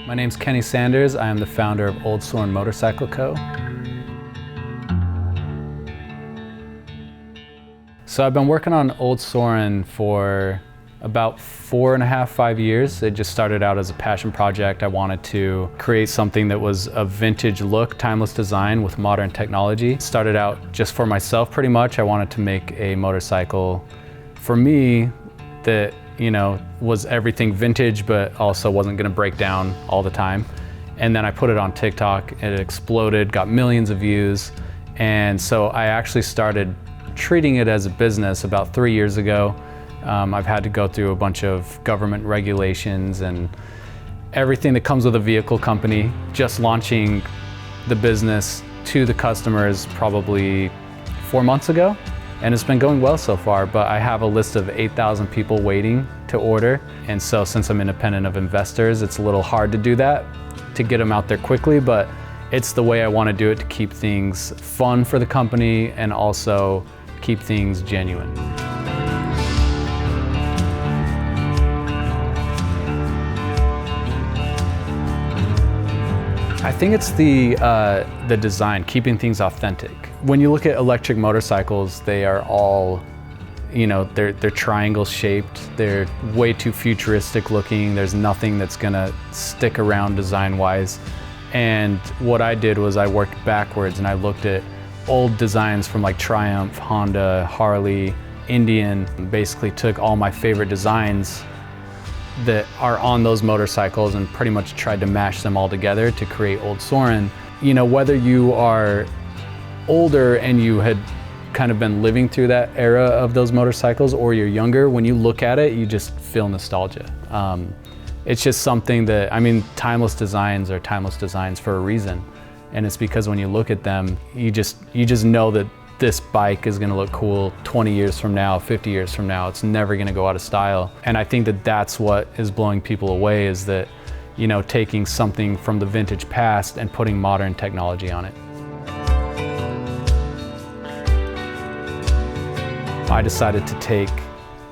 My name's Kenny Sanders. I am the founder of Old Soren Motorcycle Co. So I've been working on Old Soren for about 4.5, 5 years. It just started out as a passion project. I wanted to create something that was a vintage look, timeless design with modern technology. It started out just for myself pretty much. I wanted to make a motorcycle for me that, was everything vintage, but also wasn't gonna break down all the time. And then I put it on TikTok, it exploded, got millions of views. And so I actually started treating it as a business about 3 years ago. I've had to go through a bunch of government regulations and everything that comes with a vehicle company. Just launching the business to the customers probably 4 months ago. And it's been going well so far, but I have a list of 8,000 people waiting to order. And so since I'm independent of investors, it's a little hard to do that, to get them out there quickly, but it's the way I want to do it to keep things fun for the company and also keep things genuine. I think it's the design, keeping things authentic. When you look at electric motorcycles, they are all, they're triangle shaped. They're way too futuristic looking. There's nothing that's gonna stick around design-wise. And what I did was I worked backwards and I looked at old designs from like Triumph, Honda, Harley, Indian. Basically took all my favorite designs that are on those motorcycles and pretty much tried to mash them all together to create Old Soren. Whether you are older and you had kind of been living through that era of those motorcycles or you're younger, when you look at it, you just feel nostalgia. It's just something that, timeless designs are timeless designs for a reason. And it's because when you look at them, you just know that this bike is gonna look cool 20 years from now, 50 years from now. It's never gonna go out of style. And I think that that's what is blowing people away, is that, taking something from the vintage past and putting modern technology on it. I decided to take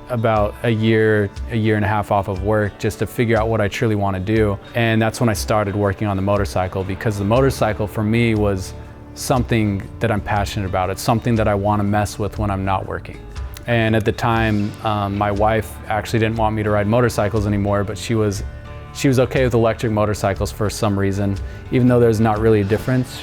about a year and a half off of work just to figure out what I truly want to do. And that's when I started working on the motorcycle, because the motorcycle for me was something that I'm passionate about. It's something that I want to mess with when I'm not working. And at the time, my wife actually didn't want me to ride motorcycles anymore, but she was okay with electric motorcycles for some reason, even though there's not really a difference,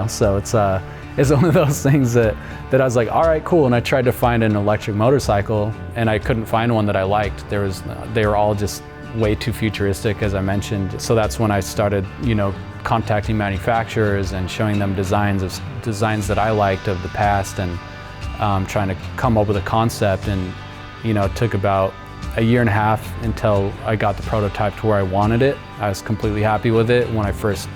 so it's one of those things that I was like, all right, cool. And I tried to find an electric motorcycle and I couldn't find one that I liked. They were all just way too futuristic, as I mentioned. So that's when I started, contacting manufacturers and showing them designs that I liked of the past, and trying to come up with a concept. And it took about a year and a half until I got the prototype to where I wanted it. I was completely happy with it when I first,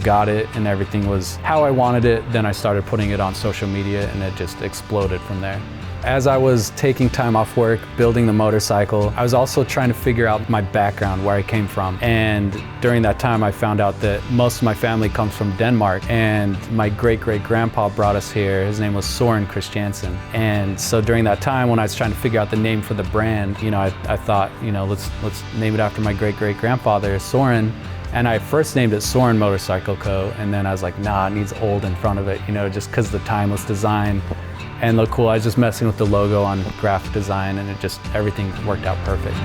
got it and everything was how I wanted it. Then I started putting it on social media and it just exploded from there. As I was taking time off work, building the motorcycle, I was also trying to figure out my background, where I came from. And during that time, I found out that most of my family comes from Denmark, and my great-great-grandpa brought us here. His name was Soren Christiansen. And so during that time, when I was trying to figure out the name for the brand, I thought, let's name it after my great-great-grandfather, Soren. And I first named it Soren Motorcycle Co. And then I was like, nah, it needs old in front of it, just because of the timeless design. And look cool. I was just messing with the logo on graphic design and everything worked out perfect.